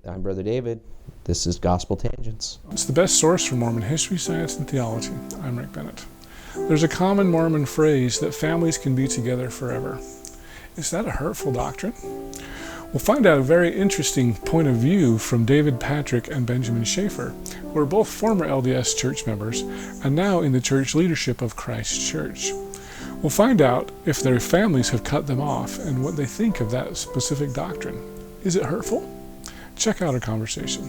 I'm Brother David. This is Gospel Tangents. It's the best source for Mormon history, science, and theology. I'm Rick Bennett. There's a common Mormon phrase that families can be together forever. Is that a hurtful doctrine? We'll find out a very interesting point of view from David Patrick and Benjamin Shaffer, who are both former LDS Church members and now in the church leadership of Christ Church. We'll find out if their families have cut them off and what they think of that specific doctrine. Is it hurtful? Check out our conversation.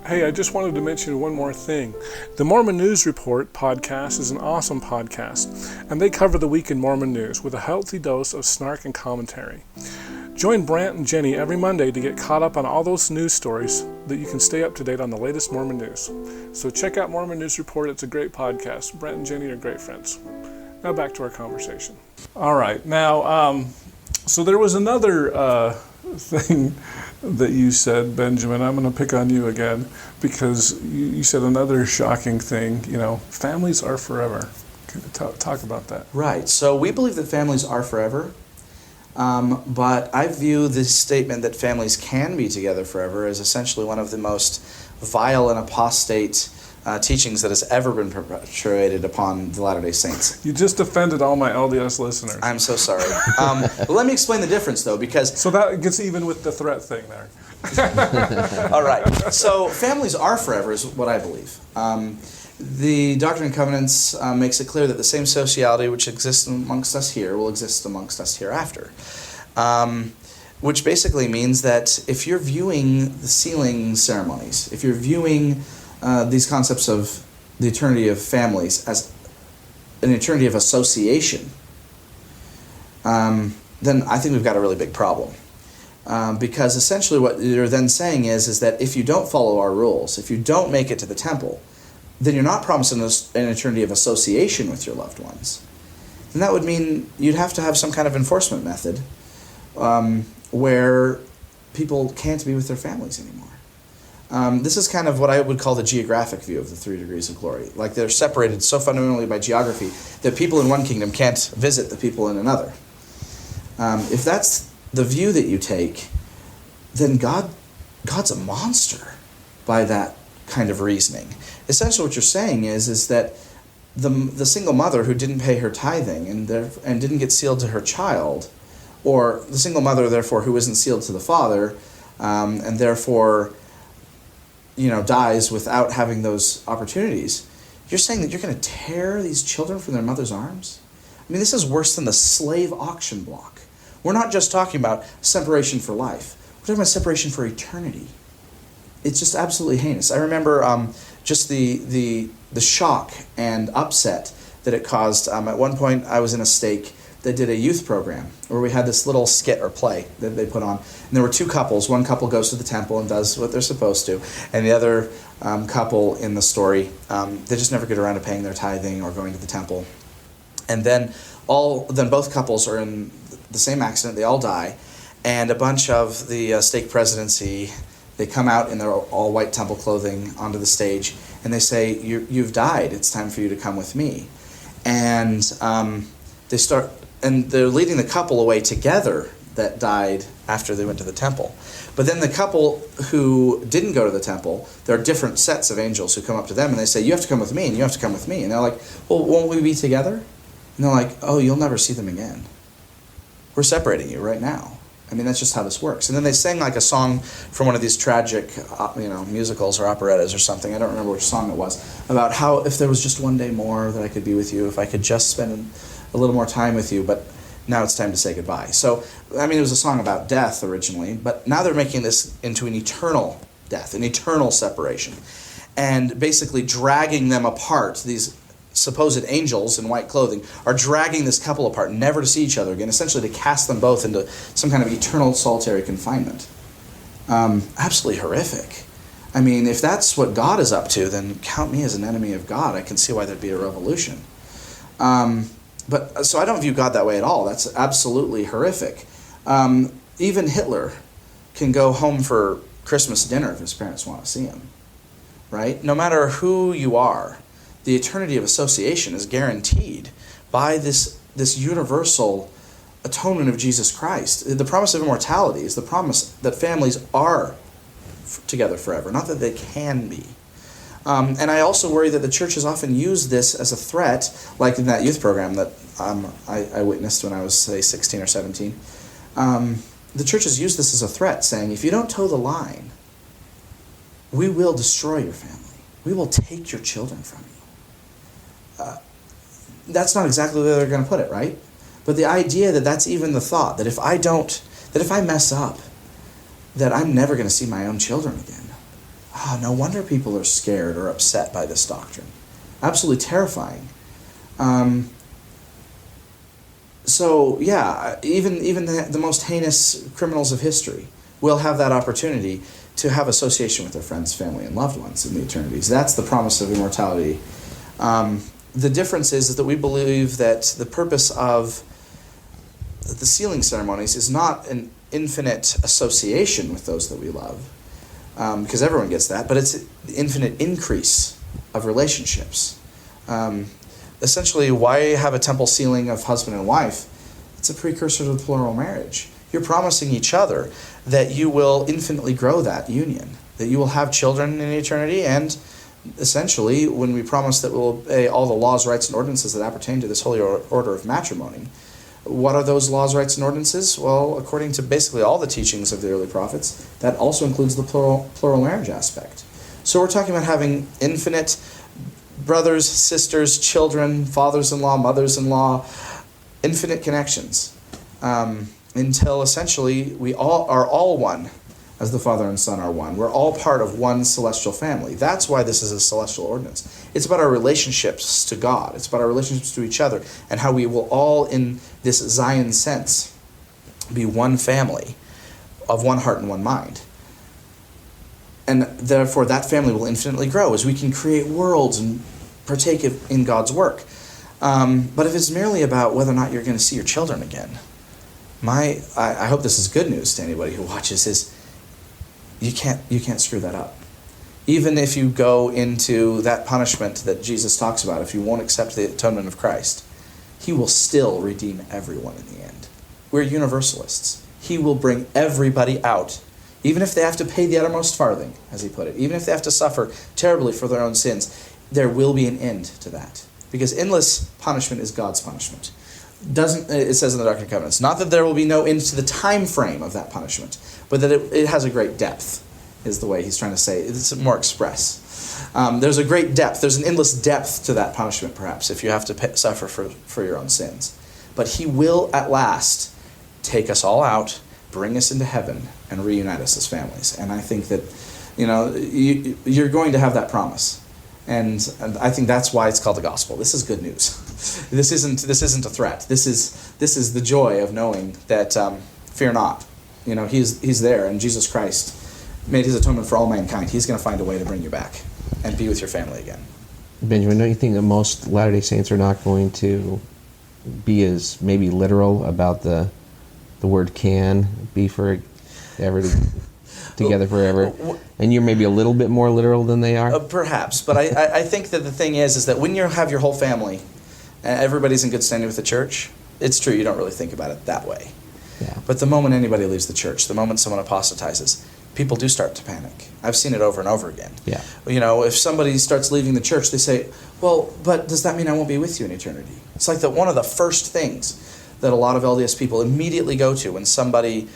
Hey, I just wanted to mention one more thing. The Mormon News Report podcast is an awesome podcast, and they cover the week in Mormon news with a healthy dose of snark and commentary. Join Brant and Jenny every Monday to get caught up on all those news stories that you can stay up to date on the latest Mormon news. So check out Mormon News Report. It's a great podcast. Brant and Jenny are great friends. Now back to our conversation. All right. Now, so there was another thing that you said, Benjamin. I'm going to pick on you again because you said another shocking thing. You know, families are forever. Can you talk about that? Right. So we believe that families are forever, but I view this statement that families can be together forever as essentially one of the most vile and apostate teachings that has ever been perpetuated upon the Latter-day Saints. You just offended all my LDS listeners. I'm so sorry. Let me explain the difference, though, because... So that gets even with the threat thing there. All right. So families are forever is what I believe. The Doctrine and Covenants makes it clear that the same sociality which exists amongst us here will exist amongst us hereafter. Which basically means that if you're viewing the sealing ceremonies, if you're viewing these concepts of the eternity of families as an eternity of association, then I think we've got a really big problem. Because essentially what you're then saying is that if you don't follow our rules, if you don't make it to the temple, then you're not promising us an eternity of association with your loved ones. Then that would mean you'd have to have some kind of enforcement method where people can't be with their families anymore. This is kind of what I would call the geographic view of the 3 degrees of glory. Like they're separated so fundamentally by geography that people in one kingdom can't visit the people in another. If that's the view that you take, then God's a monster by that kind of reasoning. Essentially what you're saying is that the single mother who didn't pay her tithing and didn't get sealed to her child, or the single mother, therefore, who isn't sealed to the father, and therefore, dies without having those opportunities, you're saying that you're going to tear these children from their mother's arms? I mean, this is worse than the slave auction block. We're not just talking about separation for life. We're talking about separation for eternity. It's just absolutely heinous. I remember just the shock and upset that it caused. At one point, I was in a stake that did a youth program where we had this little skit or play that they put on. And there were 2 couples. One couple goes to the temple and does what they're supposed to. And the other couple in the story, they just never get around to paying their tithing or going to the temple. And then both couples are in the same accident. They all die. And a bunch of the stake presidency, they come out in their all-white temple clothing onto the stage. And they say, you've died. It's time for you to come with me. And they're leading the couple away together that died after they went to the temple. But then the couple who didn't go to the temple, there are different sets of angels who come up to them and they say, you have to come with me and you have to come with me. And they're like, well, won't we be together? And they're like, oh, you'll never see them again. We're separating you right now. I mean, that's just how this works. And then they sang like a song from one of these tragic, musicals or operettas or something. I don't remember which song it was, about how if there was just one day more that I could be with you, if I could just spend a little more time with you, but now it's time to say goodbye. So, I mean, it was a song about death originally, but now they're making this into an eternal death, an eternal separation, and basically dragging them apart. These supposed angels in white clothing are dragging this couple apart, never to see each other again, essentially to cast them both into some kind of eternal solitary confinement. Absolutely horrific. I mean, if that's what God is up to, then count me as an enemy of God. I can see why there'd be a revolution. So I don't view God that way at all. That's absolutely horrific. Even Hitler can go home for Christmas dinner if his parents want to see him, right? No matter who you are, the eternity of association is guaranteed by this universal atonement of Jesus Christ. The promise of immortality is the promise that families are together forever. Not that they can be. And I also worry that the church has often used this as a threat, like in that youth program that I witnessed when I was, say, 16 or 17. The church has used this as a threat, saying, if you don't toe the line, we will destroy your family. We will take your children from you. That's not exactly the way they're going to put it, right? But the idea that that's even the thought, that if I mess up, that I'm never going to see my own children again. No wonder people are scared or upset by this doctrine. Absolutely terrifying. So yeah, even the most heinous criminals of history will have that opportunity to have association with their friends, family, and loved ones in the eternities. That's the promise of immortality. The difference is that we believe that the purpose of the sealing ceremonies is not an infinite association with those that we love, because everyone gets that, but it's the infinite increase of relationships. Essentially, why have a temple sealing of husband and wife? It's a precursor to the plural marriage. You're promising each other that you will infinitely grow that union, that you will have children in eternity, and essentially, when we promise that we'll obey all the laws, rights, and ordinances that appertain to this holy order of matrimony, what are those laws, rights, and ordinances? Well, according to basically all the teachings of the early prophets, that also includes the plural marriage aspect. So we're talking about having infinite brothers, sisters, children, fathers-in-law, mothers-in-law, infinite connections, until essentially we all are all one, as the Father and Son are one. We're all part of one celestial family. That's why this is a celestial ordinance. It's about our relationships to God. It's about our relationships to each other, and how we will all, in this Zion sense, be one family of one heart and one mind. And therefore that family will infinitely grow as we can create worlds and partake in God's work. But if it's merely about whether or not you're going to see your children again, I hope this is good news to anybody who watches, is you can't screw that up. Even if you go into that punishment that Jesus talks about, if you won't accept the atonement of Christ, he will still redeem everyone in the end. We're universalists. He will bring everybody out, even if they have to pay the uttermost farthing, as he put it, even if they have to suffer terribly for their own sins. There will be an end to that, because endless punishment is God's punishment. It says in the Doctrine and Covenants, not that there will be no end to the time frame of that punishment, but that it has a great depth, is the way he's trying to say. It's more express. There's a great depth. There's an endless depth to that punishment, perhaps, if you have to suffer for your own sins. But he will, at last, take us all out, bring us into heaven, and reunite us as families. And I think that, you're going to have that promise. And I think that's why it's called the gospel. This is good news. This isn't a threat. This is the joy of knowing that fear not. He's there, and Jesus Christ made his atonement for all mankind. He's going to find a way to bring you back and be with your family again. Benjamin, don't you think that most Latter-day Saints are not going to be as maybe literal about the word can be for ever together forever? And you're maybe a little bit more literal than they are? Perhaps, but I think that the thing is that when you have your whole family, everybody's in good standing with the church, it's true, you don't really think about it that way. Yeah. But the moment anybody leaves the church, the moment someone apostatizes, people do start to panic. I've seen it over and over again. Yeah. If somebody starts leaving the church, they say, well, but does that mean I won't be with you in eternity? It's like one of the first things that a lot of LDS people immediately go to when somebody,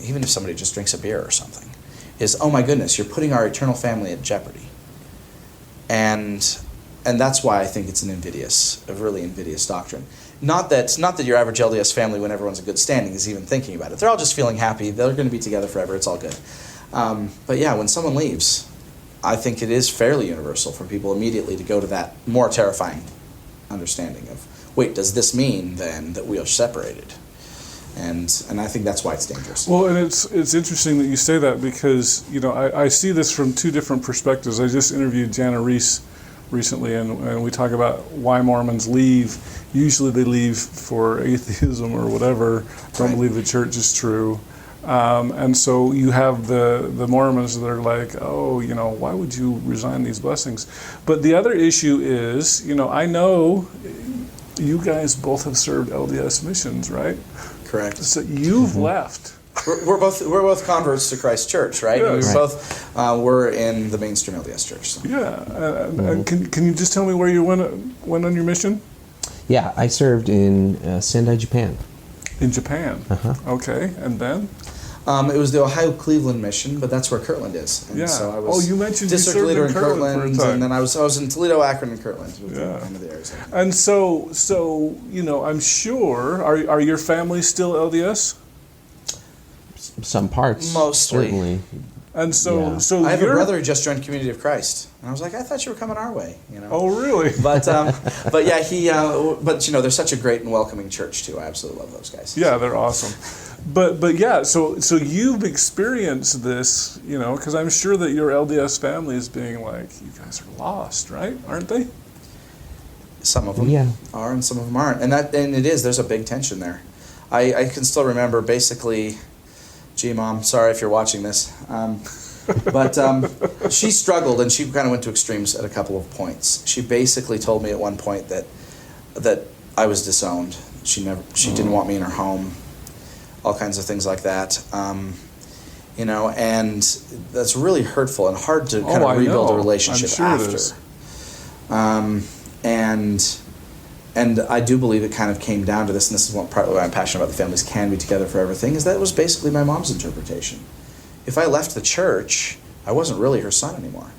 even if somebody just drinks a beer or something, is, oh my goodness, you're putting our eternal family at jeopardy. And that's why I think it's a really invidious doctrine. Not that your average LDS family, when everyone's in good standing, is even thinking about it. They're all just feeling happy. They're going to be together forever. It's all good. But yeah, when someone leaves, I think it is fairly universal for people immediately to go to that more terrifying understanding of, wait, does this mean then that we are separated? And I think that's why it's dangerous. Well, and it's interesting that you say that, because I see this from two different perspectives. I just interviewed Jana Reese recently, and we talk about why Mormons leave. Usually they leave for atheism or whatever, don't believe the church is true. And so you have the Mormons that are like, oh, why would you resign these blessings? But the other issue is, I know you guys both have served LDS missions, right? Correct. So you've left We're both converts to Christ Church, right? Yes. We both were in the mainstream LDS Church. So. Yeah, and can you just tell me where you went on your mission? Yeah, I served in Sendai, Japan. In Japan. Okay, and then? It was the Ohio Cleveland mission, but that's where Kirtland is. And Yeah. So I was you mentioned district you served leader in in Kirtland for a time. and then I was in Toledo, Akron, and Kirtland. Yeah. Kind of the areas. And so I'm sure are your family still LDS? Some parts, Mostly. certainly. And so Yeah. so I have a you're- brother who just joined Community of Christ, and I was like, I thought you were coming our way, Oh, really? But yeah, but they're such a great and welcoming church too. I absolutely love those guys. Yeah, they're awesome. But yeah, so you've experienced this, because I'm sure that your LDS family is being like, you guys are lost, right? Aren't they? Some of them Yeah. are, and some of them aren't, and it is. There's a big tension there. I can still remember basically. Gee, Mom, sorry if you're watching this. But she struggled, and she kind of went to extremes at a couple of points. She basically told me at one point that I was disowned. She didn't want me in her home, all kinds of things like that. And that's really hurtful and hard to kind of rebuild a relationship after. And I do believe it kind of came down to this, and this is partly why I'm passionate about the families can be together forever thing, is that it was basically my mom's interpretation. If I left the church, I wasn't really her son anymore.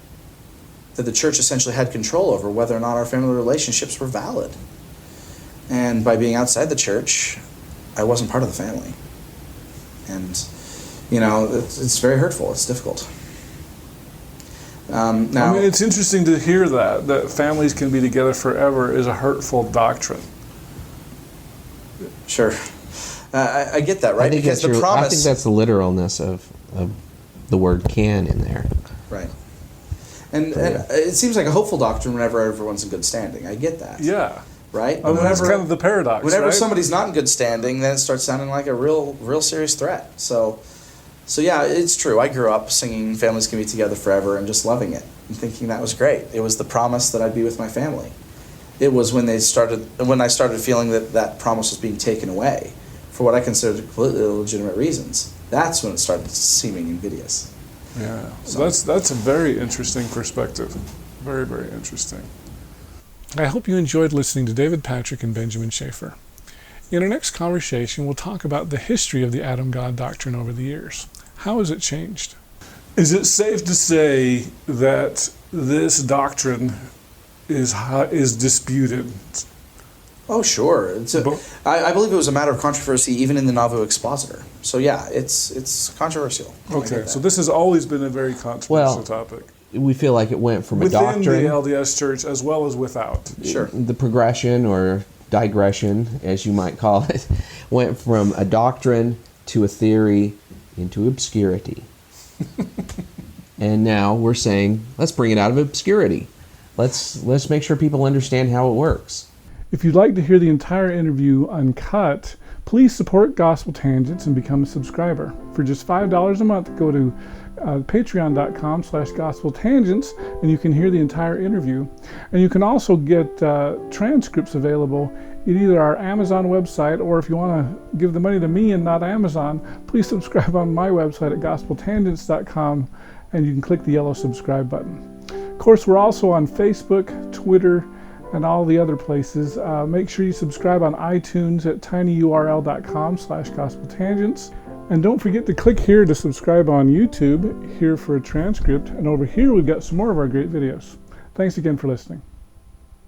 That the church essentially had control over whether or not our family relationships were valid. And by being outside the church, I wasn't part of the family. And, it's very hurtful. It's difficult. Now, it's interesting to hear that families can be together forever is a hurtful doctrine. Sure. I get that, right? I think Because that's the promise... I think that's the literalness of the word "can" in there. Right. And it seems like a hopeful doctrine whenever everyone's in good standing. I get that. Yeah. Right? I mean, that's kind of the paradox, Whenever right? somebody's not in good standing, then it starts sounding like a real serious threat. So yeah, it's true. I grew up singing "Families Can Be Together Forever" and just loving it and thinking that was great. It was the promise that I'd be with my family. It was when I started feeling that promise was being taken away for what I considered completely illegitimate reasons. That's when it started seeming invidious. Yeah, so that's a very interesting perspective. Very, very interesting. I hope you enjoyed listening to David Patrick and Benjamin Shaffer. In our next conversation, we'll talk about the history of the Adam-God doctrine over the years. How has it changed? Is it safe to say that this doctrine is disputed? Oh, sure. I believe it was a matter of controversy even in the Nauvoo Expositor. So yeah, it's controversial. Okay, so this has always been a very controversial topic. We feel like it went from within a doctrine... the LDS Church as well as without. Sure. The progression, or digression, as you might call it, went from a doctrine to a theory into obscurity. And now we're saying, let's bring it out of obscurity. Let's make sure people understand how it works. If you'd like to hear the entire interview uncut, please support Gospel Tangents and become a subscriber. For just $5 a month, go to patreon.com/gospeltangents and you can hear the entire interview. And you can also get transcripts available at either our Amazon website, or if you want to give the money to me and not Amazon, please subscribe on my website at gospeltangents.com and you can click the yellow subscribe button. Of course, we're also on Facebook, Twitter, and all the other places. Make sure you subscribe on iTunes at tinyurl.com/gospeltangents. And don't forget to click here to subscribe on YouTube, here for a transcript, and over here we've got some more of our great videos. Thanks again for listening.